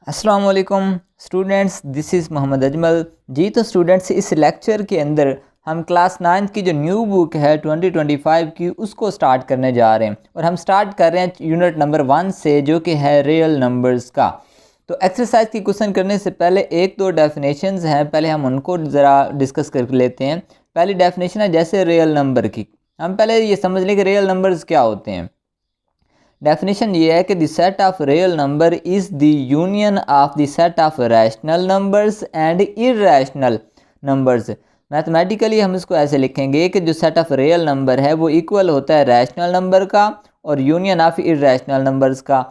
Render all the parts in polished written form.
अस्सलाम वालेकुम students, this is Mohammad Ajmal ji. तो स्टूडेंट्स, इस लेक्चर के अंदर हम क्लास 9 की जो न्यू बुक है 2025 की उसको स्टार्ट करने जा रहे हैं और हम स्टार्ट कर रहे हैं यूनिट नंबर 1 से, जो कि है रियल नंबर्स का। तो एक्सरसाइज की क्वेश्चन करने से पहले एक दो डेफिनेशंस हैं, पहले हम उनको ज़रा डिस्कस कर लेते हैं। पहली डेफिनेशन है जैसे रियल नंबर की, हम पहले ये समझ लें कि रियल नंबर्स क्या होते हैं। डेफिनेशन ये है कि the set of real number is the union of the set of rational numbers and irrational numbers. Mathematically हम इसको ऐसे लिखेंगे कि जो सेट ऑफ रियल नंबर है वो इक्वल होता है रैशनल नंबर का और यूनियन ऑफ इर्रेशनल नंबर्स का।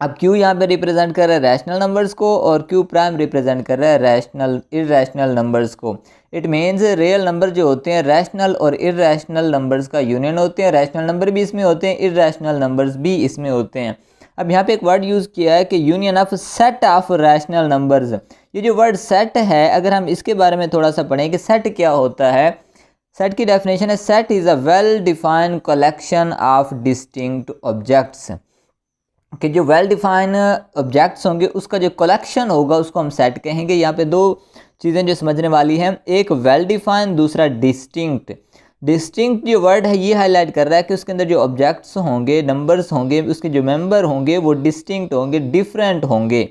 अब क्यू यहाँ पे रिप्रेजेंट कर रहा है रैशनल नंबर्स को और क्यू प्राइम रिप्रेजेंट कर रहा है रैशनल इर्रेशनल नंबर्स को। इट मीन्स रियल नंबर जो होते हैं रैशनल और इर्रेशनल नंबर्स का यूनियन होते हैं। रैशनल नंबर भी इसमें होते हैं, इर्रेशनल नंबर्स भी इसमें होते हैं। अब यहाँ पे एक वर्ड यूज़ किया है कि union of set of rational numbers. ये जो वर्ड सेट है, अगर हम इसके बारे में थोड़ा सा पढ़ें कि सेट क्या होता है। सेट की डेफिनेशन है set is a well defined collection of distinct objects. कि जो वेल डिफाइन ऑब्जेक्ट्स होंगे उसका जो कलेक्शन होगा उसको हम सेट कहेंगे। यहाँ पे दो चीज़ें जो समझने वाली हैं, एक वेल डिफाइन, दूसरा डिस्टिंक्ट। डिस्टिंक्ट जो वर्ड है ये हाईलाइट कर रहा है कि उसके अंदर जो ऑब्जेक्ट्स होंगे, नंबर्स होंगे, उसके जो मेंबर होंगे वो डिस्टिंक्ट होंगे, डिफरेंट होंगे।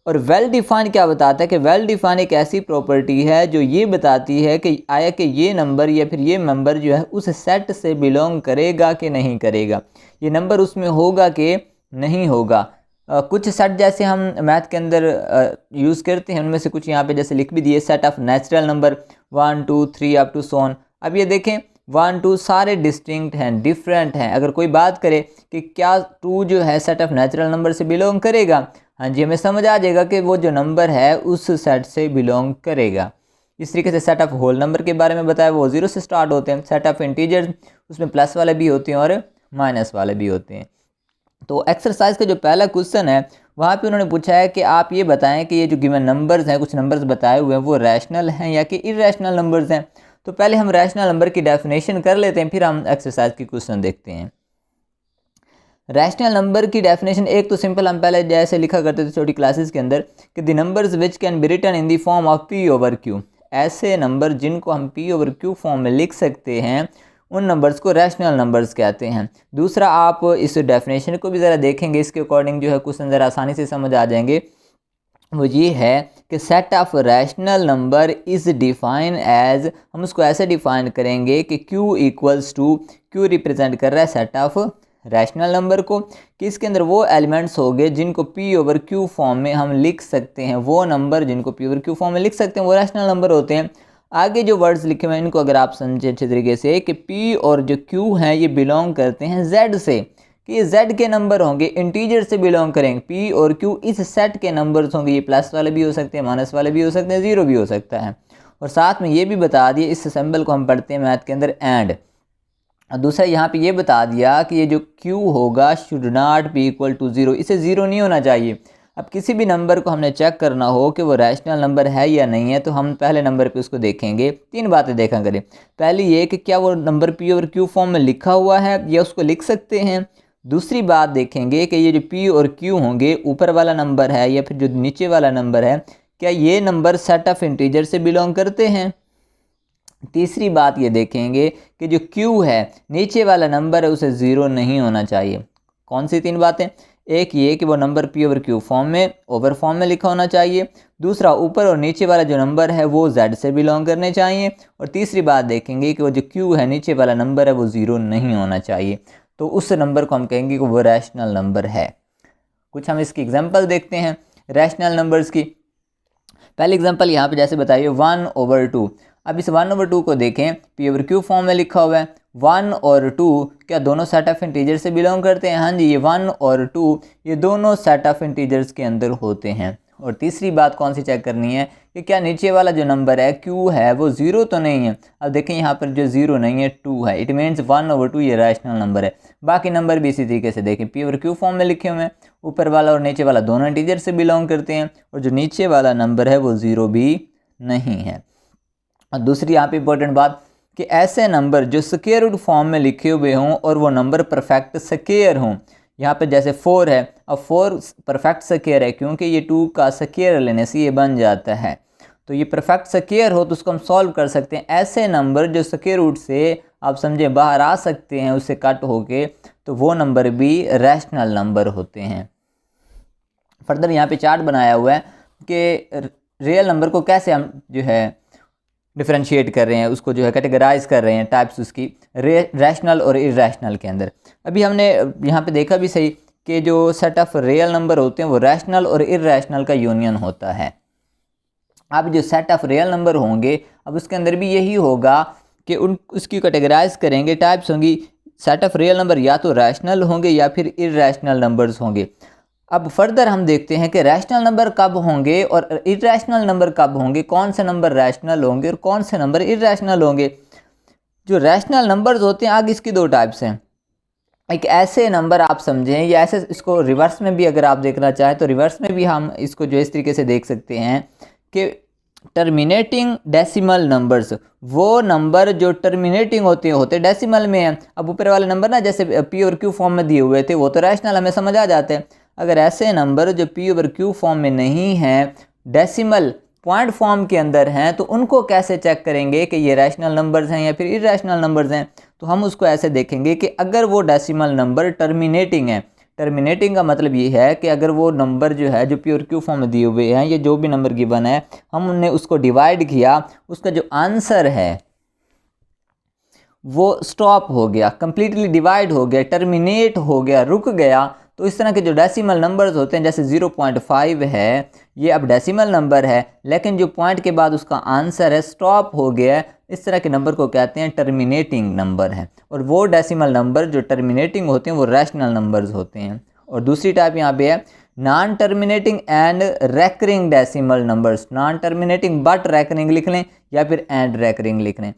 और वेल डिफाइन क्या बताता है कि वेल डिफाइन एक ऐसी प्रॉपर्टी है जो ये बताती है कि आया कि ये नंबर या फिर ये मेंबर जो है उस सेट से बिलोंग करेगा कि नहीं करेगा, ये नंबर उसमें होगा कि नहीं होगा। कुछ सेट जैसे हम मैथ के अंदर यूज़ करते हैं, उनमें से कुछ यहाँ पे जैसे लिख भी दिए, set of natural number 1 2 3 up to so on. अब ये देखें 1 2 सारे डिस्टिंक्ट हैं, डिफरेंट हैं। अगर कोई बात करे कि क्या 2 जो है सेट ऑफ नेचुरल नंबर से बिलोंग करेगा, हाँ जी, हमें समझ आ जाएगा कि वो जो नंबर है उस सेट से बिलोंग करेगा। इस तरीके से सेट ऑफ होल नंबर के बारे में बताया, वो 0 से स्टार्ट होते हैं। सेट ऑफ इंटीजर्स, उसमें प्लस वाले भी होते हैं और माइनस वाले भी होते हैं। तो एक्सरसाइज का जो पहला क्वेश्चन है वहाँ पे उन्होंने पूछा है कि आप ये बताएं कि ये जो गिवन नंबर्स हैं, कुछ नंबर्स बताए हुए हैं, वो रैशनल हैं या कि इरेशनल नंबर्स हैं। तो पहले हम रैशनल नंबर की डेफिनेशन कर लेते हैं, फिर हम एक्सरसाइज की क्वेश्चन देखते हैं। रैशनल नंबर की डेफिनेशन एक तो सिंपल, हम पहले जैसे लिखा करते थे छोटी क्लासेस के अंदर कि the numbers which can be written in the form of P over Q. ऐसे नंबर जिनको हम पी ओवर क्यू फॉर्म में लिख सकते हैं उन नंबर्स को रैशनल नंबर्स कहते हैं। दूसरा, आप इस डेफिनेशन को भी ज़रा देखेंगे, इसके अकॉर्डिंग जो है क्वेश्चन ज़रा आसानी से समझ आ जाएंगे। वो ये है कि set of rational number is define as, हम उसको ऐसे डिफाइन करेंगे कि Q equals to, Q represent कर रहा है सेट ऑफ रैशनल नंबर को, कि इसके अंदर वो एलिमेंट्स हो गए जिनको P ओवर Q फॉर्म में हम लिख सकते हैं। वो नंबर जिनको P ओवर Q फॉर्म में लिख सकते हैं वो रैशनल नंबर होते हैं। आगे जो वर्ड्स लिखे हुए हैं इनको अगर आप समझे अच्छे तरीके से कि P और जो Q हैं ये बिलोंग करते हैं Z से, कि ये Z के नंबर होंगे, इंटीजर से बिलोंग करेंगे। P और Q इस सेट के नंबर्स होंगे, ये प्लस वाले भी हो सकते हैं, माइनस वाले भी हो सकते हैं, ज़ीरो भी हो सकता है। और साथ में ये भी बता दिए, इस सिंबल को हम पढ़ते हैं मैथ के अंदर एंड। दूसरा यहाँ पे ये बता दिया कि ये जो Q होगा should not be equal to 0, इसे 0 नहीं होना चाहिए। अब किसी भी नंबर को हमने चेक करना हो कि वो रैशनल नंबर है या नहीं है, तो हम पहले नंबर पे उसको देखेंगे। तीन बातें देखा करें। पहली ये कि क्या वो नंबर P और Q फॉर्म में लिखा हुआ है या उसको लिख सकते हैं। दूसरी बात देखेंगे कि ये जो P और Q होंगे, ऊपर वाला नंबर है या फिर जो नीचे वाला नंबर है, क्या ये नंबर सेट ऑफ इंटीजर से बिलोंग करते हैं। तीसरी बात ये देखेंगे कि जो Q है, नीचे वाला नंबर है, उसे 0 नहीं होना चाहिए। कौन सी तीन बातें? एक ये कि वो number P over Q form में, ओवर फॉर्म में लिखा होना चाहिए। दूसरा, ऊपर और नीचे वाला जो नंबर है वो Z से बिलोंग करने चाहिए। और तीसरी बात देखेंगे कि वो जो Q है, नीचे वाला नंबर है, वो 0 नहीं होना चाहिए। तो उस नंबर को हम कहेंगे कि वो रैशनल नंबर है। कुछ हम इसकी एग्जाम्पल देखते हैं रैशनल नंबर्स की। पहली एग्जांपल यहाँ पे जैसे बताइए 1/2। अब इस 1/2 को देखें, P ओवर Q फॉर्म में लिखा हुआ है। 1 और 2 क्या दोनों सेट ऑफ इंटीजर से बिलोंग करते हैं? हाँ जी, ये 1 और 2 ये दोनों सेट ऑफ इंटीजर्स के अंदर होते हैं। और तीसरी बात कौन सी चेक करनी है कि क्या नीचे वाला जो नंबर है Q है वो 0 तो नहीं है। अब देखें यहाँ पर जो 0 नहीं है 2 है, इट मीन्स 1/2 ये रैशनल नंबर है। बाकी नंबर भी इसी तरीके से देखें, P ओवर Q फॉर्म में लिखे हुए हैं, ऊपर वाला और नीचे वाला दोनों इंटीजर से बिलोंग करते हैं, और जो नीचे वाला नंबर है वो 0 भी नहीं है। और दूसरी यहाँ पे इंपॉर्टेंट बात कि ऐसे नंबर जो स्क्वायर रूट फॉर्म में लिखे हुए हों और वो नंबर परफेक्ट स्क्वायर हों, यहाँ पे जैसे 4 है, अब 4 परफेक्ट स्क्वायर है क्योंकि ये 2 का स्क्वायर लेने से ये बन जाता है। तो ये परफेक्ट स्क्वायर हो तो उसको हम सॉल्व कर सकते हैं। ऐसे नंबर जो स्क्वायर रूट से आप समझे बाहर आ सकते हैं उससे कट होके, तो वो नंबर भी रैशनल नंबर होते हैं। फर्दर यहाँ पे चार्ट बनाया हुआ है कि रियल नंबर को कैसे हम जो है डिफरेंशिएट कर रहे हैं, उसको जो है कैटेगराइज कर रहे हैं टाइप्स उसकी रैशनल और इरैशनल के अंदर। अभी हमने यहाँ पे देखा भी सही कि जो सेट ऑफ रियल नंबर होते हैं वो रैशनल और इरैशनल का यूनियन होता है। अब जो सेट ऑफ रियल नंबर होंगे, अब उसके अंदर भी यही होगा कि उसकी कैटेगराइज करेंगे, टाइप्स होंगी। सेट ऑफ रियल नंबर या तो रैशनल होंगे या फिर इरैशनल नंबर्स होंगे। अब फर्दर हम देखते हैं कि रैशनल नंबर कब होंगे और इरैशनल नंबर कब होंगे, कौन से नंबर रैशनल होंगे और कौन से नंबर इरैशनल होंगे। जो रैशनल नंबर्स होते हैं आगे इसकी दो टाइप्स हैं। एक ऐसे नंबर आप समझें, या ऐसे इसको रिवर्स में भी अगर आप देखना चाहें तो रिवर्स में भी हम इसको जो इस तरीके से देख सकते हैं कि टर्मिनेटिंग डेसिमल नंबर्स, वो नंबर जो टर्मिनेटिंग होते डेसिमल में हैं। अब ऊपर वाले नंबर ना जैसे पी और क्यू फॉर्म में दिए हुए थे वो तो रैशनल हमें समझ आ जाते हैं। अगर ऐसे नंबर जो पी और क्यू फॉर्म में नहीं हैं, डेसिमल पॉइंट फॉर्म के अंदर हैं, तो उनको कैसे चेक करेंगे कि ये रैशनल नंबर्स हैं या फिर इरैशनल नंबर्स हैं। तो हम उसको ऐसे देखेंगे कि अगर वो डेसिमल नंबर टर्मिनेटिंग है, टर्मिनेटिंग का मतलब ये है कि अगर वो नंबर जो है जो प्योर क्यू फॉर्म में दिए हुए हैं, ये जो भी नंबर गिवन है हमने उसको डिवाइड किया, उसका जो आंसर है वो स्टॉप हो गया, कंप्लीटली डिवाइड हो गया, टर्मिनेट हो गया, रुक गया। तो इस तरह के जो डेसिमल नंबर्स होते हैं, जैसे 0.5 है, ये अब डेसिमल नंबर है लेकिन जो पॉइंट के बाद उसका आंसर है स्टॉप हो गया, इस तरह के नंबर को कहते हैं टर्मिनेटिंग नंबर है। और वो डेसिमल नंबर जो टर्मिनेटिंग होते हैं वो रैशनल नंबर्स होते हैं। और दूसरी टाइप यहाँ पे है non terminating and recurring decimal numbers. Non terminating but recurring लिख लें या फिर एंड रैकरिंग लिख लें।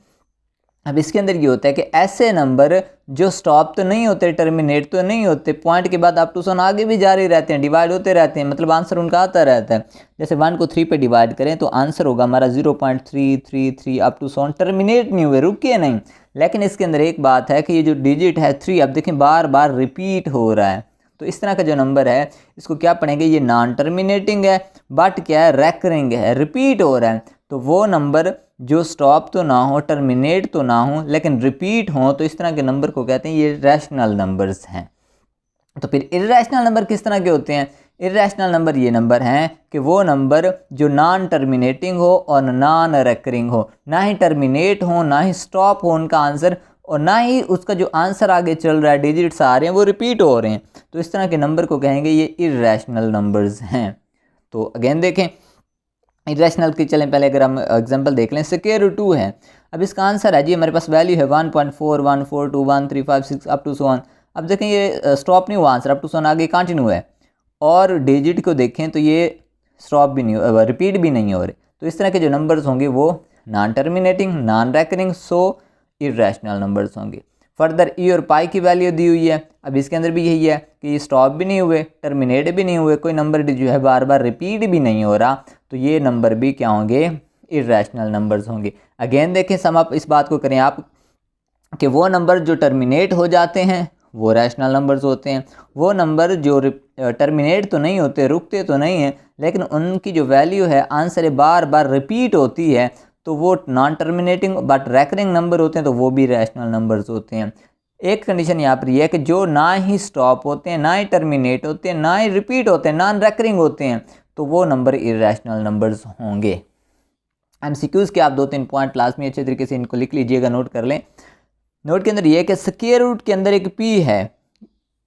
अब इसके अंदर ये होता है कि ऐसे नंबर जो स्टॉप तो नहीं होते, टर्मिनेट तो नहीं होते, पॉइंट के बाद अप टू सन आगे भी जारी रहते हैं, डिवाइड होते रहते हैं, मतलब आंसर उनका आता रहता है। जैसे 1 को 3 पे डिवाइड करें तो आंसर होगा हमारा 0.333 अप टू सन, टर्मिनेट नहीं हुए, रुके नहीं। लेकिन इसके अंदर एक बात है कि ये जो डिजिट है 3, अब देखें बार बार रिपीट हो रहा है। तो इस तरह का जो नंबर है इसको क्या पढ़ेंगे, ये नॉन टर्मिनेटिंग है बट क्या है, रैकरिंग है, रिपीट हो रहा है। तो वो नंबर जो स्टॉप तो ना हो, टर्मिनेट तो ना हो, लेकिन रिपीट हो, तो इस तरह के नंबर को कहते हैं ये रैशनल नंबर्स हैं। तो फिर इरैशनल नंबर किस तरह के होते हैं? इरैशनल नंबर ये नंबर हैं कि वो नंबर जो नॉन टर्मिनेटिंग हो और नॉन रेकरिंग हो, ना ही टर्मिनेट हो ना ही स्टॉप हो उनका आंसर, और ना ही उसका जो आंसर आगे चल रहा है, डिजिट्स आ रहे हैं वो रिपीट हो रहे हैं। तो इस तरह के नंबर को कहेंगे ये इरैशनल नंबर्स हैं। तो अगेन देखें इरेशनल की, चलें पहले अगर हम एग्जांपल देख लें, स्क्वायर रूट 2 है। अब इसका आंसर है जी हमारे पास वैल्यू है 1.41421356 अप टू सो ऑन। अब देखें ये स्टॉप नहीं हुआ answer, up to so on आगे कंटिन्यू है, और डिजिट को देखें तो ये स्टॉप भी नहीं, रिपीट भी नहीं हो रहे। तो इस तरह के जो नंबर्स होंगे वो नॉन टर्मिनेटिंग, नॉन रैकरिंग, सो इरेशनल नंबर्स होंगे। फर्दर ई और पाई की वैल्यू दी हुई है। अब इसके अंदर भी यही है कि ये स्टॉप भी नहीं हुए, टर्मिनेट भी नहीं हुए, कोई नंबर जो है बार बार रिपीट भी नहीं हो रहा, तो ये नंबर भी क्या होंगे, इरैशनल नंबर्स होंगे। अगेन देखें सम अप इस बात को करें आप कि वो नंबर जो टर्मिनेट हो जाते हैं वो रैशनल नंबर्स होते हैं, वो नंबर जो टर्मिनेट तो नहीं होते, रुकते तो नहीं हैं, लेकिन उनकी जो वैल्यू है आंसर बार बार रिपीट होती है, तो वो non terminating but recurring number होते हैं, तो वो भी रैशनल नंबर्स होते हैं। एक कंडीशन यहाँ पर यह है कि जो ना ही स्टॉप होते हैं, ना ही टर्मिनेट होते हैं, ना ही रिपीट होते हैं, नॉन रैकरिंग होते हैं, तो वो नंबर इरैशनल नंबर्स होंगे। एमसीक्यूज़ के आप 2-3 पॉइंट क्लास में अच्छे तरीके से इनको लिख लीजिएगा, नोट कर लें। नोट के अंदर ये है कि स्क्वायर रूट के अंदर एक पी है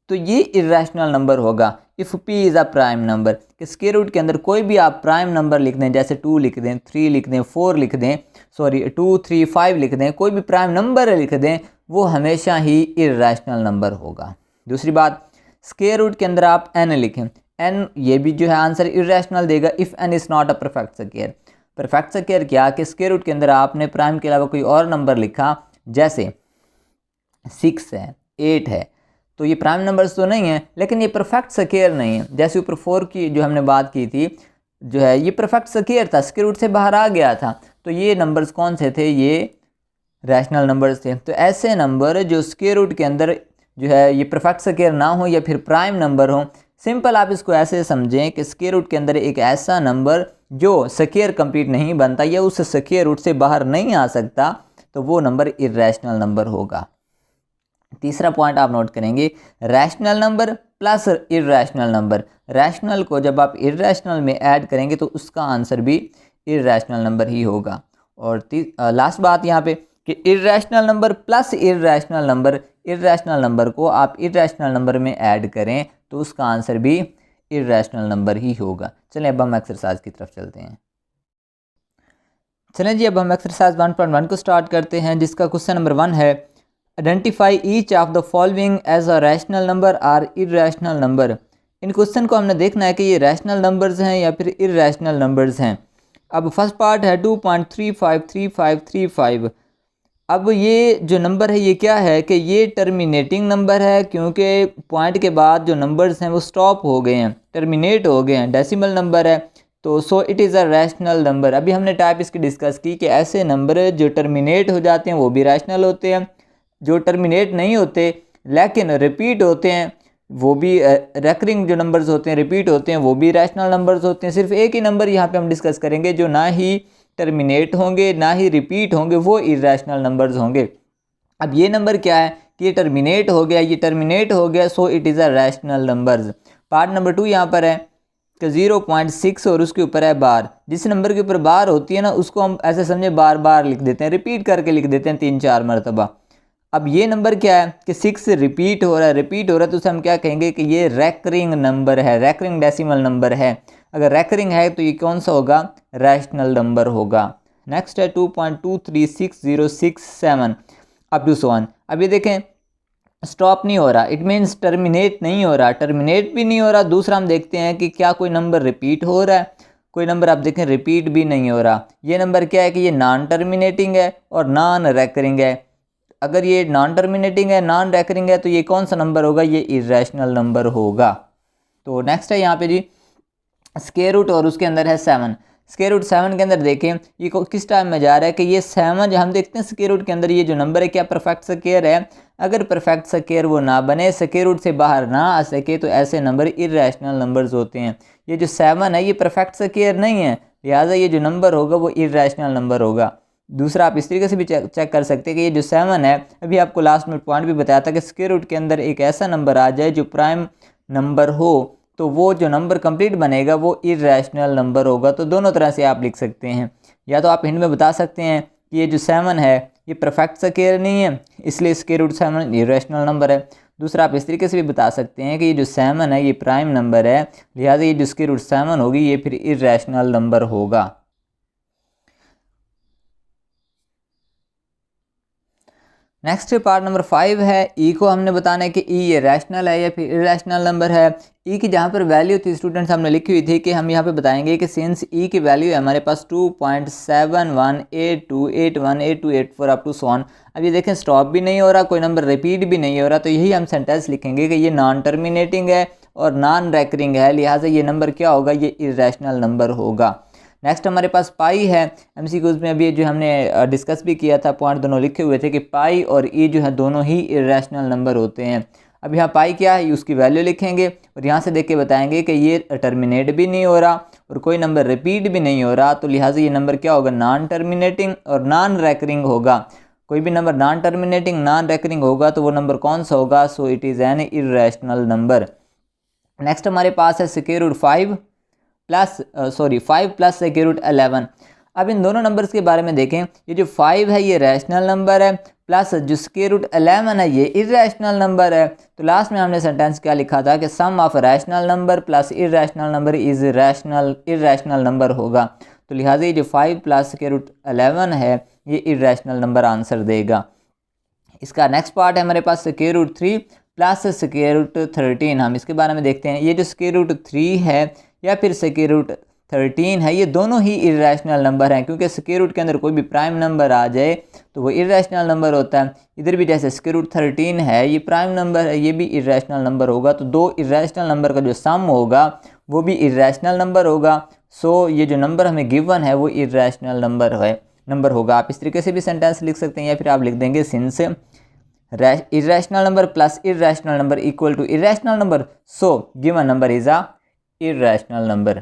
तो ये इरैशनल नंबर होगा if P is a prime number. कि स्क्वायर रूट के अंदर कोई भी आप प्राइम नंबर लिख दें, जैसे 2 लिख दें, 3 लिख दें, 4 लिख दें, 2, 3, 5 लिख दें, कोई भी प्राइम नंबर लिख दें, वो हमेशा ही इरैशनल नंबर होगा। दूसरी बात, स्क्वायर रूट के अंदर आप n लिखें, n ये भी जो है आंसर इरैशनल देगा if n is not a perfect square. Perfect square क्या कि स्क्वायर रूट के अंदर आपने प्राइम के अलावा कोई और नंबर लिखा, जैसे 6 है, 8 है, तो ये प्राइम नंबर्स तो नहीं है लेकिन ये परफेक्ट स्क्वायर नहीं है। जैसे ऊपर 4 की जो हमने बात की थी, जो है ये परफेक्ट स्क्वायर था, स्क्वायर रूट से बाहर आ गया था, तो ये नंबर्स कौन से थे, ये रैशनल नंबर्स थे। तो ऐसे नंबर जो स्क्वायर रूट के अंदर जो है ये परफेक्ट स्क्वायर ना हो या फिर प्राइम नंबर हो। सिंपल आप इसको ऐसे समझें कि स्क्वायर रूट के अंदर एक ऐसा नंबर जो स्क्वायर कंप्लीट नहीं बनता या उस स्क्वायर रूट से बाहर नहीं आ सकता, तो वो नंबर इर्रेशनल नंबर होगा। तीसरा पॉइंट आप नोट करेंगे, rational number plus irrational number. Rational को जब आप इर्रेशनल में ऐड करेंगे तो उसका आंसर भी इर्रेशनल नंबर ही होगा। और लास्ट बात यहाँ पे कि irrational number plus irrational number, irrational number को आप इर्रेशनल नंबर में ऐड करें तो उसका आंसर भी इर्रेशनल नंबर ही होगा। चलें अब हम एक्सरसाइज की तरफ चलते हैं। चलें जी, अब हम एक्सरसाइज 1.1 को स्टार्ट करते हैं, जिसका क्वेश्चन नंबर 1 है, identify each of the following as a rational number or irrational number. इन क्वेश्चन को हमने देखना है कि ये रैशनल नंबर्स हैं या फिर इर्रेशनल नंबर्स हैं। अब फर्स्ट पार्ट है 2.353535। अब ये जो नंबर है ये क्या है कि ये टर्मिनेटिंग नंबर है, क्योंकि पॉइंट के बाद जो नंबर्स हैं वो स्टॉप हो गए हैं, टर्मिनेट हो गए हैं, डेसिमल नंबर है, तो सो it is a rational number. अभी हमने टाइप इसकी डिस्कस की कि ऐसे नंबर जो टर्मिनेट हो जाते हैं वो भी रैशनल होते हैं, जो टर्मिनेट नहीं होते लेकिन रिपीट होते हैं वो भी रेकरिंग जो नंबर्स होते हैं, रिपीट होते हैं, वो भी रैशनल नंबर्स होते हैं। सिर्फ एक ही नंबर यहाँ पे हम डिस्कस करेंगे जो ना ही टर्मिनेट होंगे ना ही रिपीट होंगे, वो इर्रेशनल नंबर्स होंगे। अब ये नंबर क्या है कि ये टर्मिनेट हो गया, ये टर्मिनेट हो गया, सो it is a rational numbers. Part number 2 यहाँ पर है कि 0.6 और उसके ऊपर है बार। जिस नंबर के ऊपर बार होती है ना उसको हम ऐसे समझे बार बार लिख देते हैं, रिपीट करके लिख देते हैं 3-4 मरतबा। अब ये नंबर क्या है कि 6 रिपीट हो रहा है, रिपीट हो रहा है, तो उसे हम क्या कहेंगे कि ये रैकरिंग नंबर है, रैकरिंग डेसिमल नंबर है। अगर रैकरिंग है तो ये कौन सा होगा, रैशनल नंबर होगा। नेक्स्ट है 2.236067 अप टू सो ऑन। अब ये देखें स्टॉप नहीं हो रहा, इट मीन्स टर्मिनेट नहीं हो रहा, टर्मिनेट भी नहीं हो रहा। दूसरा हम देखते हैं कि क्या कोई नंबर रिपीट हो रहा है, कोई नंबर आप देखें रिपीट भी नहीं हो रहा। ये नंबर क्या है कि ये नॉन टर्मिनेटिंग है और नॉन रैकरिंग है। अगर ये नॉन टर्मिनेटिंग है, नॉन रैकरिंग है, तो ये कौन सा नंबर होगा, ये इर्रेशनल नंबर होगा। तो नेक्स्ट है यहाँ पे जी स्क्वायर रूट और उसके अंदर है 7। स्क्वायर रूट 7 के अंदर देखें ये किस टाइम में जा रहा है कि ये 7 हम देखते हैं स्क्वायर रूट के अंदर ये जो नंबर है क्या परफेक्ट स्क्वायर है। अगर परफेक्ट स्क्वायर वो ना बने, स्क्वायर रूट से बाहर ना आ सके, तो ऐसे नंबर इर्रेशनल नंबर्स होते हैं। ये जो 7 है ये परफेक्ट स्क्वायर नहीं है, लिहाजा ये जो नंबर होगा वो इर्रेशनल नंबर होगा। दूसरा आप इस तरीके से भी चेक कर सकते हैं कि ये जो 7 है, अभी आपको लास्ट में पॉइंट भी बताया था कि स्क्वायर रूट के अंदर एक ऐसा नंबर आ जाए जो प्राइम नंबर हो, तो वो जो नंबर कंप्लीट बनेगा वो इर्रेशनल नंबर होगा। तो दोनों तरह से आप लिख सकते हैं, या तो आप हिंट में बता सकते हैं कि ये जो 7 है ये परफेक्ट स्क्वायर नहीं है इसलिए स्क्वायर रूट 7 इर्रेशनल नंबर है। दूसरा आप इस तरीके से भी बता सकते हैं कि ये जो 7 है ये प्राइम नंबर है, लिहाजा ये जो स्क्वायर रूट 7 होगी ये फिर इर्रेशनल नंबर होगा। नेक्स्ट पार्ट नंबर 5 है, ई को हमने बताना है कि ई ये रैशनल है या फिर इरेशनल नंबर है। ई की जहाँ पर वैल्यू थी स्टूडेंट्स हमने लिखी हुई थी कि हम यहाँ पे बताएंगे कि सिंस ई की वैल्यू है हमारे पास 2.7182818284 अप टू सो ऑन। अब ये देखें स्टॉप भी नहीं हो रहा, कोई नंबर रिपीट भी नहीं हो रहा, तो यही हम सेंटेंस लिखेंगे कि ये नॉन टर्मिनेटिंग है और नॉन रैकरिंग है, लिहाजा ये नंबर क्या होगा, ये इरेशनल नंबर होगा। नेक्स्ट हमारे पास पाई है। एमसीक्यूज में अभी जो हमने डिस्कस भी किया था, पॉइंट दोनों लिखे हुए थे कि पाई और ई जो है दोनों ही इरेशनल नंबर होते हैं। अब यहाँ पाई क्या है उसकी वैल्यू लिखेंगे और यहाँ से देख के बताएंगे कि ये टर्मिनेट भी नहीं हो रहा और कोई नंबर रिपीट भी नहीं हो रहा, तो लिहाजा ये नंबर क्या होगा, नॉन टर्मिनेटिंग और नॉन रैकरिंग होगा। कोई भी number non terminating non recurring होगा तो वो नंबर कौन सा होगा, so it is an irrational number. Next हमारे पास है square root 5 plus square root 11। अब इन दोनों नंबर्स के बारे में देखें, ये जो 5 है ये रैशनल नंबर है, प्लस जो स्क्वायर रूट 11 है ये इरेशनल नंबर है। तो लास्ट में हमने सेंटेंस क्या लिखा था कि sum of rational number plus irrational number is irrational number होगा। तो लिहाजा ये जो 5 प्लस स्क्वायर रूट 11 है ये इरेशनल नंबर आंसर देगा। इसका नेक्स्ट पार्ट है हमारे पास square root 3 plus square root 13। हम इसके बारे में देखते हैं, ये जो स्क्वायर रूट 3 है या फिर स्क्वायर रूट 13 है, ये दोनों ही इरेशनल नंबर हैं, क्योंकि स्क्वायर रूट के अंदर कोई भी प्राइम नंबर आ जाए तो वो इरेशनल नंबर होता है। इधर भी जैसे स्क्वायर रूट 13 है ये प्राइम नंबर है, ये भी इरेशनल नंबर होगा। तो दो इरेशनल नंबर का जो सम होगा वो भी इरेशनल नंबर होगा। सो ये जो नंबर हमें गिवन है वो इरेशनल नंबर होगा। आप इस तरीके से भी सेंटेंस लिख सकते हैं या फिर आप लिख देंगे since irrational number plus irrational number equal to irrational number, so given number is a irrational number.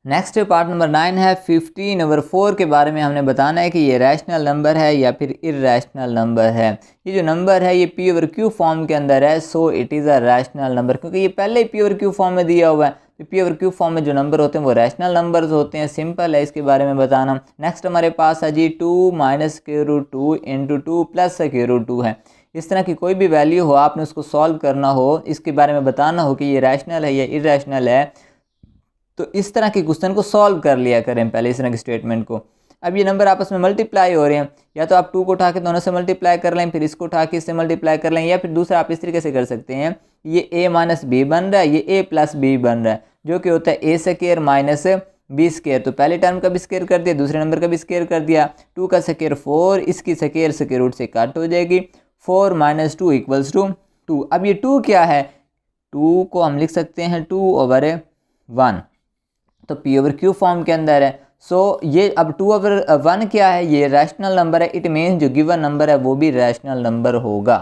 Next part number 9 है 15 ओवर 4 के बारे में हमने बताना है कि ये रैशनल नंबर है या फिर इर्रेशनल नंबर है। ये जो नंबर है ये पी ओवर क्यू फॉर्म के अंदर है, सो it is a rational number, क्योंकि ये पहले ही पी ओवर क्यू फॉर्म में दिया हुआ है। तो पी ओवर क्यू फॉर्म में जो नंबर होते हैं वो रैशनल नंबर्स होते हैं, सिंपल है इसके बारे में बताना। नेक्स्ट हमारे पास है जी 2 minus square root 2 into 2 plus square root 2 है। इस तरह की कोई भी वैल्यू हो, आपने उसको सॉल्व करना हो, इसके बारे में बताना हो कि ये रैशनल है या इर्रेशनल है, तो इस तरह के क्वेश्चन को सॉल्व कर लिया करें पहले, इस तरह के स्टेटमेंट को। अब ये नंबर आपस में मल्टीप्लाई हो रहे हैं, या तो आप 2 को उठा के दोनों से मल्टीप्लाई कर लें, फिर इसको उठा के इससे मल्टीप्लाई कर लें, या फिर दूसरा आप इस तरीके से कर सकते हैं, ये a माइनस बी बन रहा है, ये a प्लस बी बन रहा है, जो कि होता है a square minus b square. तो पहले टर्म का भी स्क्वायर कर दिया, दूसरे नंबर का भी स्क्वायर कर दिया। 2 का स्क्वायर 4, इसकी स्क्वायर रूट से कट हो जाएगी, 4 माइनस 2 इक्वल्स टू 2। अब ये 2 क्या है, 2 को हम लिख सकते हैं 2 ओवर 1, तो पी ओवर क्यू फॉर्म के अंदर है। सो ये अब 2 ओवर 1 क्या है, ये रैशनल नंबर है, इट मीन्स जो गिवन नंबर है वो भी रैशनल नंबर होगा।